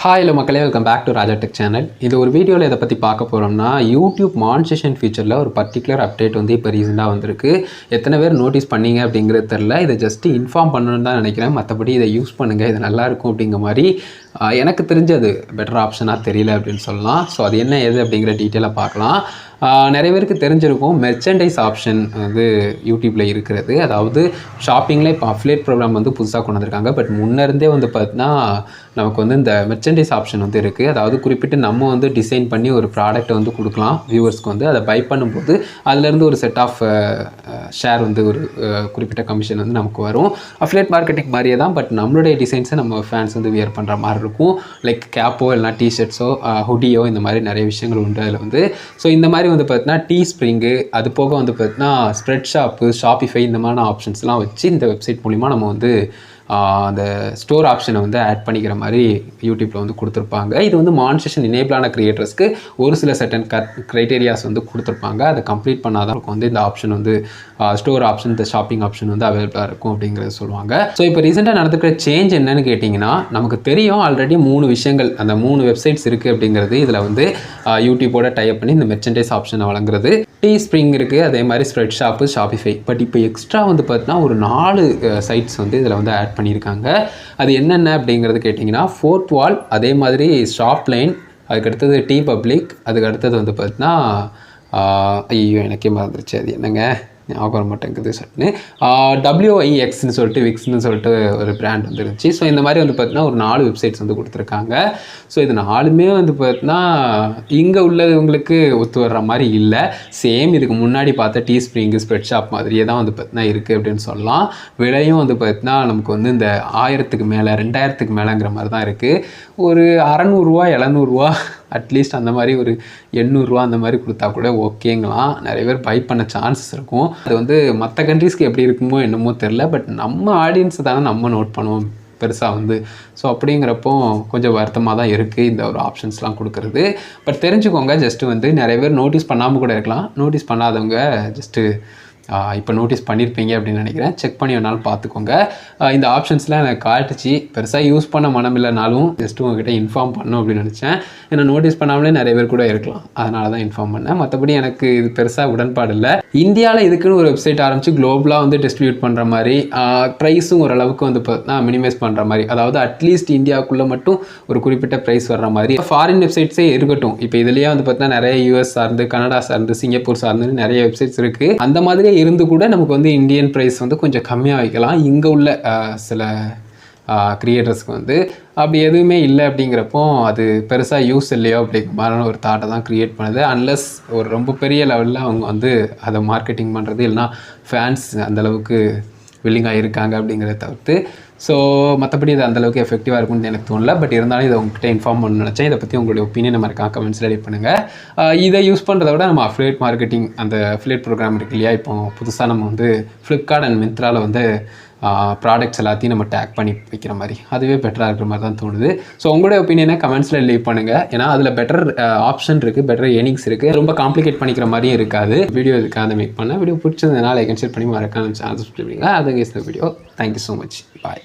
Hi hello மக்களே, welcome back to Raja tech channel. இது ஒரு வீடியோவில் இதை பற்றி பார்க்க போகிறோம்னா, யூடியூப் மானிட்டரைசேஷன் ஃபீச்சரில் ஒரு பர்டிகுலர் அப்டேட் வந்து இப்போ ரீசெண்டாக வந்திருக்கு. எத்தனை பேர் நோட்டீஸ் பண்ணீங்க அப்படிங்கிறது தெரில. இதை ஜஸ்ட்டு இன்ஃபார்ம் பண்ணணுன்னு தான் நினைக்கிறேன். மற்றபடி இதை யூஸ் பண்ணுங்கள், இது நல்லாயிருக்கும் அப்படிங்கிற மாதிரி எனக்கு தெரிஞ்சது பெட்டர் ஆப்ஷனாக தெரியல அப்படின்னு சொல்லலாம். ஸோ அது என்ன ஏது அப்படிங்கிற டீட்டெயிலாக பார்க்கலாம். நிறைய பேருக்கு தெரிஞ்சிருக்கும் மெர்ச்சன்டைஸ் ஆப்ஷன் வந்து யூடியூப்பில் இருக்கிறது. அதாவது ஷாப்பிங்கில் இப்போ அஃபிலியேட் ப்ரோக்ராம் வந்து புதுசாக கொண்டு வந்திருக்காங்க. பட் முன்னேருந்தே வந்து பார்த்தீங்கன்னா நமக்கு வந்து இந்த மெர்ச்சன்டைஸ் ஆப்ஷன் வந்து இருக்குது. அதாவது குறிப்பிட்டு நம்ம வந்து டிசைன் பண்ணி ஒரு ப்ராடக்ட்டை வந்து கொடுக்கலாம் வியூவர்ஸ்க்கு. வந்து அதை பை பண்ணும்போது அதுலேருந்து ஒரு செட் ஆஃப் ஷேர் வந்து ஒரு குறிப்பிட்ட கமிஷன் வந்து நமக்கு வரும். அஃபிலியேட் மார்க்கெட்டிங் மாதிரியே தான், பட் நம்மளுடைய டிசைன்ஸை நம்ம ஃபேன்ஸ் வந்து வியர் பண்ணுற மாதிரி இருக்கும். லைக் கேப்போ இல்லைனா டிஷர்ட்ஸோ ஹுடியோ இந்த மாதிரி நிறைய விஷயங்கள் உண்டு அதில் வந்து. ஸோ இந்த மாதிரி வந்து பார்த்தீங்கன்னா டீஸ்ப்ரிங்கு, அது போக வந்து பார்த்தீங்கன்னா ஸ்ப்ரெட் ஷாப்பு, ஷாப்பிஃபை இந்த மாதிரியான ஆப்ஷன்ஸ்லாம் வச்சு இந்த வெப்சைட் மூலிமா நம்ம வந்து அந்த ஸ்டோர் ஆப்ஷனை வந்து ஆட் பண்ணிக்கிற மாதிரி யூடியூப்பில் வந்து கொடுத்துருப்பாங்க. இது வந்து மானிட்டரைசேஷன் எனேபிளான கிரியேட்டர்ஸ்க்கு ஒரு சில செட்டன் க்ரைட்டீரியாஸ் வந்து கொடுத்துருப்பாங்க. அதை கம்ப்ளீட் பண்ணால் தான் வந்து இந்த ஆப்ஷன் வந்து ஸ்டோர் ஆப்ஷன், இந்த ஷாப்பிங் ஆப்ஷன் வந்து அவைலபிளாக இருக்கும் அப்படிங்கிறத சொல்லுவாங்க. ஸோ இப்போ ரீசெண்டாக நடந்துக்கிற சேஞ்ச் என்னன்னு கேட்டிங்கன்னா, நமக்கு தெரியும் ஆல்ரெடி 3 விஷயங்கள், அந்த 3 வெப்சைட்ஸ் இருக்குது அப்படிங்கிறது. இதில் வந்து யூடியூப்போட டைப் பண்ணி இந்த மெர்ச்சன்டைஸ் ஆப்ஷனை வழங்குறது. டீஸ்ப்ரிங் இருக்குது, அதே மாதிரி ஸ்ப்ரெட் ஷாப்பு, ஷாப்பிஃபை. பட் இப்போ எக்ஸ்ட்ரா வந்து பார்த்தீங்கன்னா ஒரு 4 சைட்ஸ் வந்து இதில் வந்து ஆட் பண்ணியிருக்காங்க. அது என்னென்ன அப்படிங்கிறது கேட்டிங்கன்னா, ஃபோர்த் வால், அதே மாதிரி ஷாப் லைன், அதுக்கடுத்தது டீ பப்ளிக், அதுக்கு அடுத்தது வந்து பார்த்தீங்கன்னா ஐயோ எனக்கே மறந்துருச்சு அது என்னங்க, ஞாபகம் மாட்டேங்குது சட்னு. WIXன்னு சொல்லிட்டு விக்ஸ்ன்னு சொல்லிட்டு ஒரு பிராண்ட் வந்து இருந்துச்சு. ஸோ இந்த மாதிரி வந்து பார்த்தீங்கன்னா ஒரு 4 வெப்சைட்ஸ் வந்து கொடுத்துருக்காங்க. ஸோ இது 4மே வந்து பார்த்தீங்கன்னா இங்கே உள்ளவங்களுக்கு ஒத்து வர்ற மாதிரி இல்லை. சேம் இதுக்கு முன்னாடி பார்த்த டீஸ்ப்ரிங்கு, ஸ்ப்ரெட் ஷாப் மாதிரியே தான் வந்து பார்த்தீங்கன்னா இருக்குது அப்படின்னு சொல்லலாம். விலையும் வந்து பார்த்தீங்கன்னா நமக்கு வந்து இந்த 1000க்கு மேலே 2000க்கு மேலேங்கிற மாதிரி தான் இருக்குது. ஒரு 600 700 அட்லீஸ்ட் அந்த மாதிரி ஒரு 800 அந்த மாதிரி கொடுத்தா கூட ஓகேங்களாம். நிறைய பேர் பை பண்ண சான்சஸ் இருக்கும். அது வந்து மற்ற கண்ட்ரீஸ்க்கு எப்படி இருக்குமோ என்னமோ தெரில. பட் நம்ம ஆடியன்ஸ் தானே நம்ம நோட் பண்ணுவோம் பெருசாக வந்து. ஸோ அப்படிங்கிறப்போ கொஞ்சம் வருத்தமாக தான் இருக்குது இந்த ஒரு ஆப்ஷன்ஸ்லாம் கொடுக்குறது. பட் தெரிஞ்சுக்கோங்க, ஜஸ்ட்டு வந்து நிறைய பேர் நோட்டீஸ் பண்ணாமல் கூட இருக்கலாம். நோட்டீஸ் பண்ணாதவங்க ஜஸ்ட்டு இப்போ நோட்டீஸ் பண்ணியிருப்பீங்க அப்படின்னு நினைக்கிறேன். செக் பண்ணி வேணாலும் பார்த்துக்கோங்க. இந்த ஆப்ஷன்ஸ்லாம் எனக்கு காட்டுச்சு. பெருசாக யூஸ் பண்ண மனம் இல்லைனாலும் ஜஸ்ட்டு உங்ககிட்ட இன்ஃபார்ம் பண்ணணும் அப்படின்னு நினச்சேன். ஏன்னா நோட்டீஸ் பண்ணாமலே நிறைய பேர் கூட இருக்கலாம், அதனால தான் இன்ஃபார்ம் பண்ணேன். மற்றபடி எனக்கு இது பெருசாக உடன்பாடு இல்லை. இந்தியாவில் இதுக்குன்னு ஒரு வெப்சைட் ஆரம்பித்து குளோபலாக வந்து டிஸ்ட்ரிபியூட் பண்ணுற மாதிரி, ப்ரைஸும் ஓரளவுக்கு வந்து பார்த்தீங்கன்னா மினிமைஸ் பண்ணுற மாதிரி, அதாவது அட்லீஸ்ட் இந்தியாவுக்குள்ளே மட்டும் ஒரு குறிப்பிட்ட ப்ரைஸ் வர்ற மாதிரி ஃபாரின் வெப்சைட்ஸே இருக்கட்டும். இப்போ இதுலேயே வந்து பார்த்தீங்கன்னா நிறைய US சார்ந்து, கனடா சார்ந்து, சிங்கப்பூர் சார்ந்து நிறைய வெப்சைட்ஸ் இருக்குது. அந்த மாதிரி இருந்து கூட நமக்கு வந்து இந்தியன் ப்ரைஸ் வந்து கொஞ்சம் கம்மியாக வைக்கலாம். இங்கே உள்ள சில கிரியேட்டர்ஸ்க்கு வந்து அப்படி எதுவுமே இல்லை அப்படிங்கிறப்போ அது பெருசாக யூஸ் இல்லையோ அப்படிங்கிற மாதிரியான ஒரு தாட்டை தான் க்ரியேட் பண்ணுது. அன்லஸ் ஒரு ரொம்ப பெரிய லெவலில் அவங்க வந்து அதை மார்க்கெட்டிங் பண்ணுறது, இல்லைனா ஃபேன்ஸ் அந்தளவுக்கு வில்லிங்காக இருக்காங்க அப்படிங்கிறத தவிர்த்து. ஸோ மற்றபடி இது அந்தளவுக்கு எஃபெக்டிவாக இருக்கும்னு எனக்கு தோணல. பட் இருந்தாலும் இதை உங்கள்கிட்ட இன்ஃபார்ம் பண்ண நினச்சேன். இதை பற்றி உங்களுடைய ஒப்பீனியன் நம்ம இருக்காங்க கமெண்ட்ஸில் ரெடி பண்ணுங்கள். இதை யூஸ் பண்ணுறத விட நம்ம அஃபிலியேட் மார்க்கெட்டிங், அந்த அஃபிலியேட் ப்ரோக்ராம் இருக்கு இல்லையா, இப்போ புதுசாக நம்ம வந்து ஃப்ளிப்கார்ட் அண்ட் மிந்த்ராவில் வந்து ப்ராடக்ட்ஸ் எல்லாத்தையும் நம்ம டேக் பண்ணி வைக்கிற மாதிரி அதுவே பெட்டராக இருக்கிற மாதிரி தான் தோணுது. ஸோ உங்களுடைய ஒப்பீனியனை கமெண்ட்ஸில் லீவ் பண்ணுங்கள். ஏன்னா அதில் பெட்டர் ஆப்ஷன் இருக்குது, பெட்டர் ஏர்னிங்ஸ் இருக்குது. ரொம்ப காம்ப்ளிகேட் பண்ணிக்கிற மாதிரியும் இருக்காது. வீடியோ இதுக்காக மேக் பண்ணேன். வீடியோ பிடிச்சதுனால லைக் அண்ட் ஷேர் பண்ணி மறக்காம சேனல் சப்ஸ்கிரைப் பண்ணுங்க. அதுக்கு இந்த வீடியோ. Thank you so much. பாய்.